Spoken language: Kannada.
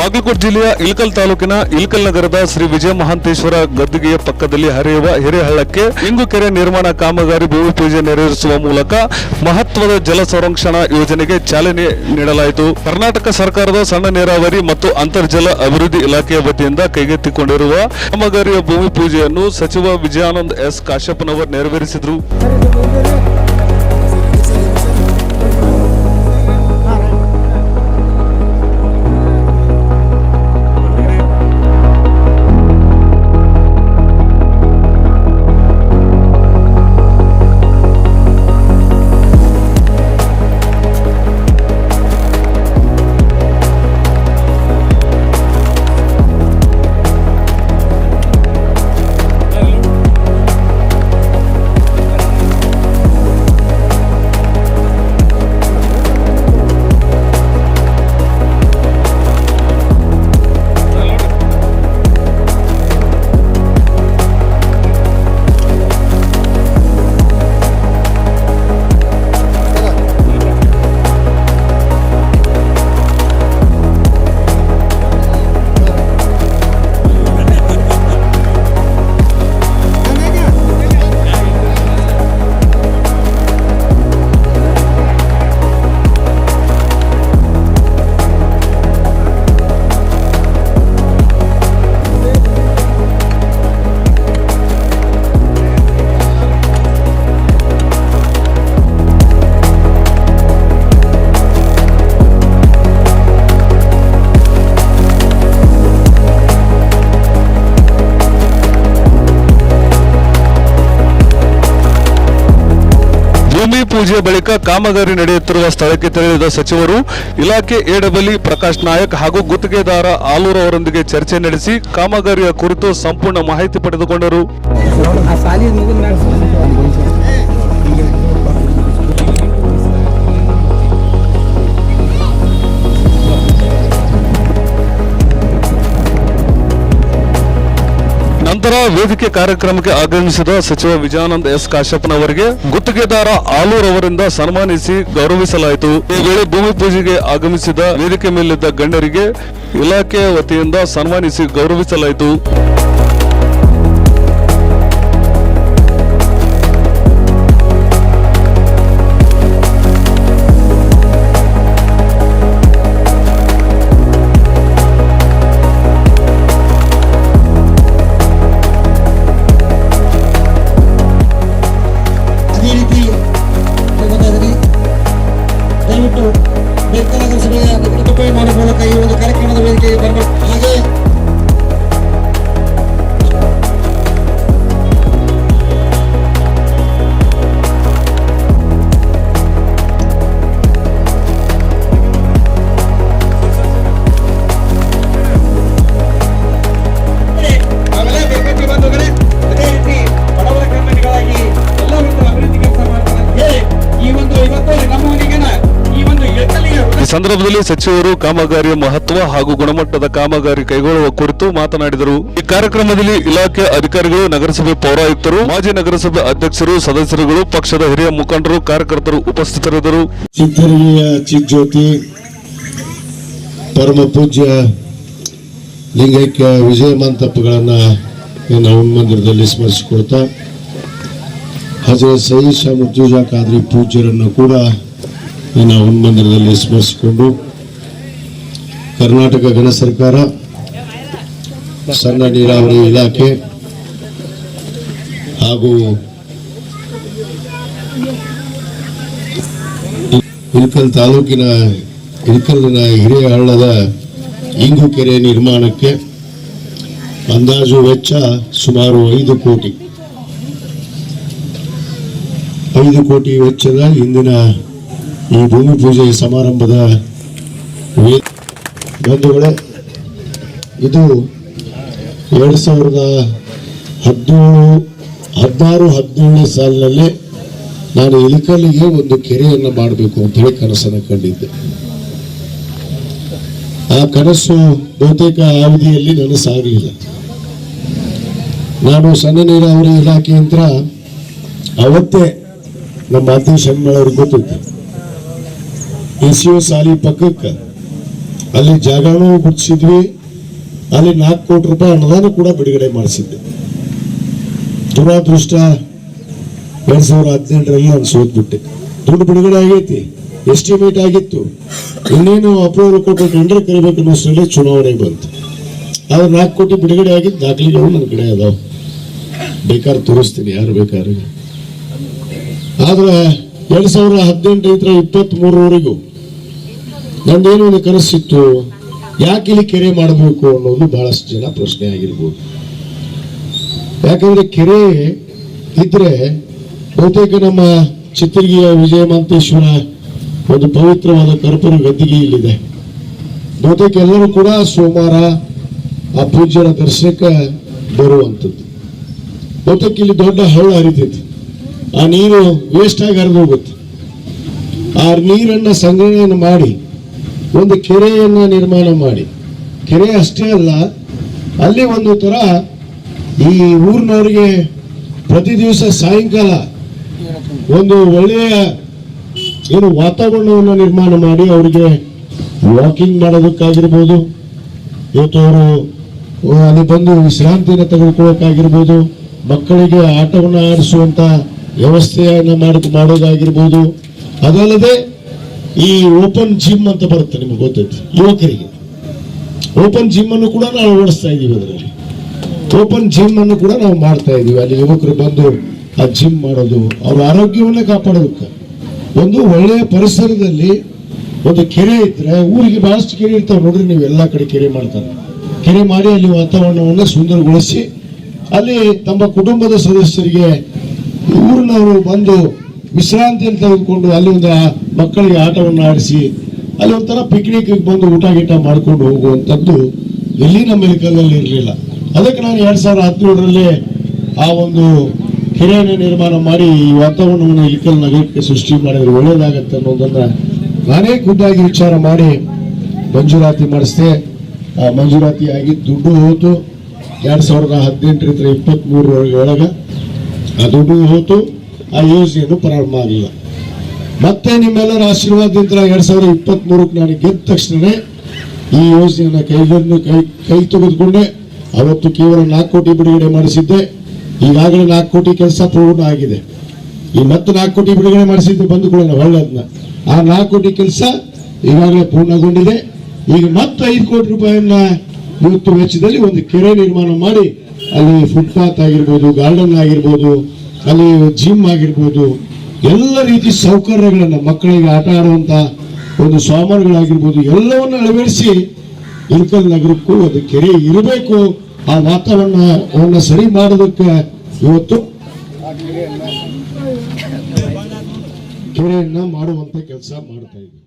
ಬಾಗಲಕೋಟೆ ಜಿಲ್ಲೆಯ ಇಳಕಲ್ ತಾಲೂಕಿನ ಇಳಕಲ್ ನಗರದ ಶ್ರೀ ವಿಜಯ ಮಹಾಂತೇಶ್ವರ ಗದ್ದಿಗೆಯ ಪಕ್ಕದಲ್ಲಿ ಹರಿಯುವ ಹಿರೇಹಳ್ಳಕ್ಕೆ ಇಂಗು ಕೆರೆ ನಿರ್ಮಾಣ ಕಾಮಗಾರಿ ಭೂಮಿ ಪೂಜೆ ನೆರವೇರಿಸುವ ಮೂಲಕ ಮಹತ್ವದ ಜಲ ಸಂರಕ್ಷಣಾ ಯೋಜನೆಗೆ ಚಾಲನೆ ನೀಡಲಾಯಿತು. ಕರ್ನಾಟಕ ಸರ್ಕಾರದ ಸಣ್ಣ ನೀರಾವರಿ ಮತ್ತು ಅಂತರ್ಜಲ ಅಭಿವೃದ್ಧಿ ಇಲಾಖೆಯ ವತಿಯಿಂದ ಕೈಗೆತ್ತಿಕೊಂಡಿರುವ ಕಾಮಗಾರಿಯ ಭೂಮಿ ಪೂಜೆಯನ್ನು ಸಚಿವ ವಿಜಯಾನಂದ ಎಸ್ ಕಾಶ್ಯಪ್ಪನವರು ನೆರವೇರಿಸಿದರು. ಭೂಮಿ ಪೂಜೆಯ ಬಳಿಕ ಕಾಮಗಾರಿ ನಡೆಯುತ್ತಿರುವ ಸ್ಥಳಕ್ಕೆ ತೆರಳಿದ ಸಚಿವರು ಇಲಾಖೆ ಎಡಬಲಿ ಪ್ರಕಾಶ್ ನಾಯಕ್ ಹಾಗೂ ಗುತ್ತಿಗೆದಾರ ಆಲೂರು ಅವರೊಂದಿಗೆ ಚರ್ಚೆ ನಡೆಸಿ ಕಾಮಗಾರಿಯ ಕುರಿತು ಸಂಪೂರ್ಣ ಮಾಹಿತಿ ಪಡೆದುಕೊಂಡರು. ನಂತರ ವೇದಿಕೆ ಕಾರ್ಯಕ್ರಮಕ್ಕೆ ಆಗಮಿಸಿದ ಸಚಿವ ವಿಜಯಾನಂದ ಎಸ್ ಕಾಶ್ಯಪ್ಪನವರಿಗೆ ಗುತ್ತಿಗೆದಾರ ಆಲೂರು ಅವರಿಂದ ಸನ್ಮಾನಿಸಿ ಗೌರವಿಸಲಾಯಿತು. ಈ ವೇಳೆ ಭೂಮಿ ಪೂಜೆಗೆ ಆಗಮಿಸಿದ ವೇದಿಕೆ ಮೇಲಿದ್ದ ಗಣ್ಯರಿಗೆ ಇಲಾಖೆಯ ವತಿಯಿಂದ ಸನ್ಮಾನಿಸಿ ಗೌರವಿಸಲಾಯಿತು. ಮೂಲಕ ಈ ಒಂದು ಕಾರ್ಯಕ್ರಮದ ವೇದಿಕೆಗೆ ಬರಬೇಕು. ಹಾಗೆ ಬಂಧುಗಳೇ, ಅದೇ ರೀತಿ ಬಡವರ ಕಲ್ಯಾಣಿಗಳಾಗಿ ಎಲ್ಲ ಒಂದು ಅಭಿವೃದ್ಧಿ ಕೆಲಸ ಮಾಡ್ತಾರೆ. ಈ ಒಂದು ಇವತ್ತು ನಮ್ಮ ಮನೆಗೆನ ಈ ಸಂದರ್ಭದಲ್ಲಿ ಸಚಿವರು ಕಾಮಗಾರಿಯ ಮಹತ್ವ ಹಾಗೂ ಗುಣಮಟ್ಟದ ಕಾಮಗಾರಿ ಕೈಗೊಳ್ಳುವ ಕುರಿತು ಮಾತನಾಡಿದರು. ಈ ಕಾರ್ಯಕ್ರಮದಲ್ಲಿ ಇಲಾಖೆ ಅಧಿಕಾರಿಗಳು, ನಗರಸಭೆ ಪೌರಾಯುಕ್ತರು, ಮಾಜಿ ನಗರಸಭೆ ಅಧ್ಯಕ್ಷರು, ಸದಸ್ಯರುಗಳು, ಪಕ್ಷದ ಹಿರಿಯ ಮುಖಂಡರು, ಕಾರ್ಯಕರ್ತರು ಉಪಸ್ಥಿತರಿದ್ದರು. ಚಿತ್ತರಿಗೆಯ ಚಿಜ್ಯೋತಿ ಪರಮ ಪೂಜ್ಯ ಲಿಂಗೈಕ್ಯ ವಿಜಯ ಮಂಟಪಗಳನ್ನ ನಾವು ಮಂದಿರದಲ್ಲಿ ಸ್ಮರಿಸಿಕೊಳ್ತಾ ಹಜರತ್ ಸಯ್ಯದ್ ಶಾ ಮುರ್ತುಜಾ ಖಾದ್ರಿ ಪೂಜ್ಯರನ್ನು ಕೂಡ ನಾವು ಮಂದಿರದಲ್ಲಿ ಸ್ಮರಿಸಿಕೊಂಡು ಕರ್ನಾಟಕ ಗಣ ಸರ್ಕಾರ, ಸಣ್ಣ ನೀರಾವರಿ ಇಲಾಖೆ ಹಾಗೂ ಇಳಕಲ್ ತಾಲೂಕಿನ ಇಳಕಲ್ಲಿನ ಹಿರೇಹಳ್ಳದ ಇಂಗು ಕೆರೆ ನಿರ್ಮಾಣಕ್ಕೆ ಅಂದಾಜು ವೆಚ್ಚ ಸುಮಾರು 5 ಕೋಟಿ ವೆಚ್ಚದ ಇಂದಿನ ಈ ಭೂಮಿ ಪೂಜೆ ಸಮಾರಂಭದ ಬಂಧುಗಳೇ, ಇದು 2016-17 ಸಾಲಿನಲ್ಲಿ ನಾನು ಇಳಕಲ್ಲಿಗೆ ಒಂದು ಕೆರೆಯನ್ನು ಮಾಡಬೇಕು ಅಂತ ಹೇಳಿ ಕನಸನ್ನು ಕಂಡಿದ್ದೆ. ಆ ಕನಸು ಬಹುತೇಕ ಅವಧಿಯಲ್ಲಿ ನನಸಾಗಲಿಲ್ಲ. ನಾನು ಸಣ್ಣ ನೀರಾವರಿ ಇಲಾಖೆ ಯಂತ್ರ ಅವತ್ತೇ ನಮ್ಮ ಅಧ್ಯಕ್ಷ ಅವ್ರಿಗೆ ಗೊತ್ತಿತ್ತು. ಎಸಿಒ ಸಾಲಿ ಪಕ್ಕಕ್ಕೆ ಅಲ್ಲಿ ಜಾಗನೂ ಗುರ್ತಿಸಿದ್ವಿ, ಅಲ್ಲಿ 4 ಕೋಟಿ ರೂಪಾಯಿ ಅನುದಾನ ಕೂಡ ಬಿಡುಗಡೆ ಮಾಡಿಸಿದ್ದೆ. ದುರಾದೃಷ್ಟ 2018ರಲ್ಲಿ ನಾನು ಸೋತ್ಬಿಟ್ಟೆ. ದುಡ್ಡು ಬಿಡುಗಡೆ ಆಗೈತಿ, ಎಸ್ಟಿಮೇಟ್ ಆಗಿತ್ತು, ಇನ್ನೇನು ಅಪ್ರೂವಲ್ ಕೊಟ್ಟು ಟೆಂಡರ್ ಕರಿಬೇಕು ಅನ್ನೋಷ್ಟರಲ್ಲಿ ಚುನಾವಣೆ ಬಂತು. ಆದ್ರೆ 4 ಕೋಟಿ ಬಿಡುಗಡೆ ಆಗಿದ್ದು ದಾಖಲೆಗಳು ನನ್ನ ಕಡೆ ಅದಾವ, ಬೇಕಾದ್ರೆ ತೋರಿಸ್ತೀನಿ ಯಾರು ಬೇಕಾದ್ರೆ. ಆದ್ರೆ 2018 23ರವರೆಗೂ ನಂದೇನು ಒಂದು ಕನಸಿತ್ತು, ಯಾಕೆ ಇಲ್ಲಿ ಕೆರೆ ಮಾಡಬೇಕು ಅನ್ನೋದು ಬಹಳಷ್ಟು ಜನ ಪ್ರಶ್ನೆ ಆಗಿರ್ಬೋದು. ಯಾಕಂದ್ರೆ ಕೆರೆ ಇದ್ರೆ ಬಹುತೇಕ ನಮ್ಮ ಚಿತ್ರಗಿರಿಯ ವಿಜಯ ಮಹಾಂತೇಶ್ವರ ಒಂದು ಪವಿತ್ರವಾದ ಕರ್ಪೂರ ಗದ್ದಿಗೆ ಇಲ್ಲಿದೆ. ಬಹುತೇಕ ಎಲ್ಲರೂ ಕೂಡ ಸೋಮವಾರ ಆ ಪೂಜ್ಯರ ದರ್ಶನಕ್ಕೆ ಬರುವಂಥದ್ದು. ಬಹುತೇಕ ಇಲ್ಲಿ ದೊಡ್ಡ ಹಳ್ಳ ಹರಿತೈತಿ, ಆ ನೀರು ವೇಸ್ಟ್ ಆಗಿ ಹರಿದು ಹೋಗುತ್ತೆ. ಆ ನೀರನ್ನ ಸಂಗ್ರಹಣೆಯನ್ನು ಮಾಡಿ ಒಂದು ಕೆರೆಯನ್ನ ನಿರ್ಮಾಣ ಮಾಡಿ, ಕೆರೆ ಅಷ್ಟೇ ಅಲ್ಲ, ಅಲ್ಲಿ ಒಂದು ತರ ಈ ಊರಿನವರಿಗೆ ಪ್ರತಿ ದಿವಸ ಸಾಯಂಕಾಲ ಒಂದು ಒಳ್ಳೆಯ ಏನು ವಾತಾವರಣವನ್ನು ನಿರ್ಮಾಣ ಮಾಡಿ ಅವರಿಗೆ ವಾಕಿಂಗ್ ಮಾಡೋದಕ್ಕಾಗಿರ್ಬೋದು, ಇವತ್ತು ಅವರು ಅಲ್ಲಿ ಬಂದು ವಿಶ್ರಾಂತಿಯನ್ನು ತೆಗೆದುಕೊಳ್ಳೋಕ್ಕಾಗಿರ್ಬೋದು, ಮಕ್ಕಳಿಗೆ ಆಟವನ್ನು ಆಡಿಸುವಂತ ವ್ಯವಸ್ಥೆಯನ್ನು ಮಾಡೋದಾಗಿರ್ಬೋದು. ಅದಲ್ಲದೆ ಈ ಓಪನ್ ಜಿಮ್ ಅಂತ ಬರುತ್ತೆ, ನಿಮ್ಗೆ ಗೊತ್ತೈತಿ, ಯುವಕರಿಗೆ ಓಪನ್ ಜಿಮ್ ಅನ್ನು ಕೂಡ ನಾವು ಓಡಿಸ್ತಾ ಇದೀವಿ. ಅದರಲ್ಲಿ ಓಪನ್ ಜಿಮ್ ಅನ್ನು ಕೂಡ ನಾವು ಮಾಡ್ತಾ ಇದೀವಿ. ಅಲ್ಲಿ ಯುವಕರು ಬಂದು ಆ ಜಿಮ್ ಮಾಡೋದು, ಅವ್ರ ಆರೋಗ್ಯವನ್ನೇ ಕಾಪಾಡೋದಕ್ಕೆ ಒಂದು ಒಳ್ಳೆಯ ಪರಿಸರದಲ್ಲಿ ಒಂದು ಕೆರೆ ಇದ್ರೆ, ಊರಿಗೆ ಬಹಳಷ್ಟು ಕೆರೆ ಇರ್ತಾವೆ ನೋಡ್ರಿ, ನೀವು ಎಲ್ಲಾ ಕಡೆ ಕೆರೆ ಮಾಡ್ತಾರೆ. ಕೆರೆ ಮಾಡಿ ಅಲ್ಲಿ ವಾತಾವರಣವನ್ನು ಸುಂದರಗೊಳಿಸಿ ಅಲ್ಲಿ ತಮ್ಮ ಕುಟುಂಬದ ಸದಸ್ಯರಿಗೆ ಊರಿನವರು ಬಂದು ವಿಶ್ರಾಂತಿಯನ್ನು ತೆಗೆದುಕೊಂಡು ಅಲ್ಲಿ ಒಂದು ಮಕ್ಕಳಿಗೆ ಆಟವನ್ನು ಆಡಿಸಿ ಅಲ್ಲಿ ಒಂಥರ ಪಿಕ್ನಿಕ್ ಬಂದು ಊಟ ಗೀಟ ಮಾಡ್ಕೊಂಡು ಹೋಗುವಂಥದ್ದು ಎಲ್ಲಿ ನಮ್ಮ ಇಳಕಲ್ಲಲ್ಲಿ ಇರಲಿಲ್ಲ. ಅದಕ್ಕೆ ನಾನು 2017ರಲ್ಲಿ ಆ ಒಂದು ಕೆರೆಯನ್ನು ನಿರ್ಮಾಣ ಮಾಡಿ ಈ ವಾತಾವರಣವನ್ನು ಇಳಕಲ್ ನಗರಕ್ಕೆ ಸೃಷ್ಟಿ ಮಾಡಿದ್ರೆ ಒಳ್ಳೇದಾಗತ್ತೆ ಅನ್ನೋದನ್ನ ನಾನೇ ಖುದ್ದಾಗಿ ವಿಚಾರ ಮಾಡಿ ಮಂಜೂರಾತಿ ಮಾಡಿಸಿದೆ. ಆ ಮಂಜೂರಾತಿ ಆಗಿ ದುಡ್ಡು ಹೋಯ್ತು. 2018 23 ಆ ದುಡ್ಡು ಹೋಯ್ತು. ಆ ಯೋಜನೆಯನ್ನು ಪ್ರಾರಂಭ ಆಗಲಿಲ್ಲ. ಮತ್ತೆ ನಿಮ್ಮೆಲ್ಲರ ಆಶೀರ್ವಾದದಿಂದ 2023ಕ್ಕೆ ನಾನು ಗೆದ್ದ ತಕ್ಷಣ ಈ ಯೋಜನೆಯನ್ನು ಕೈ ತೆಗೆದುಕೊಂಡೆ. ಅವತ್ತು ಕೇವಲ 4 ಕೋಟಿ ಬಿಡುಗಡೆ ಮಾಡಿಸಿದ್ದೆ. ಈಗಾಗಲೇ 4 ಕೋಟಿ ಕೆಲಸ ಪೂರ್ಣ ಆಗಿದೆ. ಈ ಮತ್ತೆ 4 ಕೋಟಿ ಬಿಡುಗಡೆ ಮಾಡಿಸಿದ್ದು ಬಂದುಕೊಳ್ಳೋಣ ಒಳ್ಳೆದನ್ನ. ಆ 4 ಕೋಟಿ ಕೆಲಸ ಈಗಾಗಲೇ ಪೂರ್ಣಗೊಂಡಿದೆ. ಈಗ ಮತ್ತೆ 5 ಕೋಟಿ ರೂಪಾಯಿಯನ್ನ ಇವತ್ತು ವೆಚ್ಚದಲ್ಲಿ ಒಂದು ಕೆರೆ ನಿರ್ಮಾಣ ಮಾಡಿ ಅಲ್ಲಿ ಫುಟ್ಪಾತ್ ಆಗಿರ್ಬೋದು, ಗಾರ್ಡನ್ ಆಗಿರ್ಬೋದು, ಅಲ್ಲಿ ಜಿಮ್ ಆಗಿರ್ಬೋದು, ಎಲ್ಲ ರೀತಿ ಸೌಕರ್ಯಗಳನ್ನ ಮಕ್ಕಳಿಗೆ ಆಟ ಆಡುವಂತ ಒಂದು ಸಾಮಾನುಗಳಾಗಿರ್ಬೋದು ಎಲ್ಲವನ್ನ ಅಳವಡಿಸಿ ಇಳಕಲ್ ನಗರಕ್ಕೂ ಒಂದು ಕೆರೆ ಇರಬೇಕು. ಆ ವಾತಾವರಣವನ್ನು ಸರಿ ಮಾಡೋದಕ್ಕೆ ಇವತ್ತು ಕೆರೆಯನ್ನ ಮಾಡುವಂತ ಕೆಲಸ ಮಾಡ್ತಾ ಇದ್ದೀವಿ.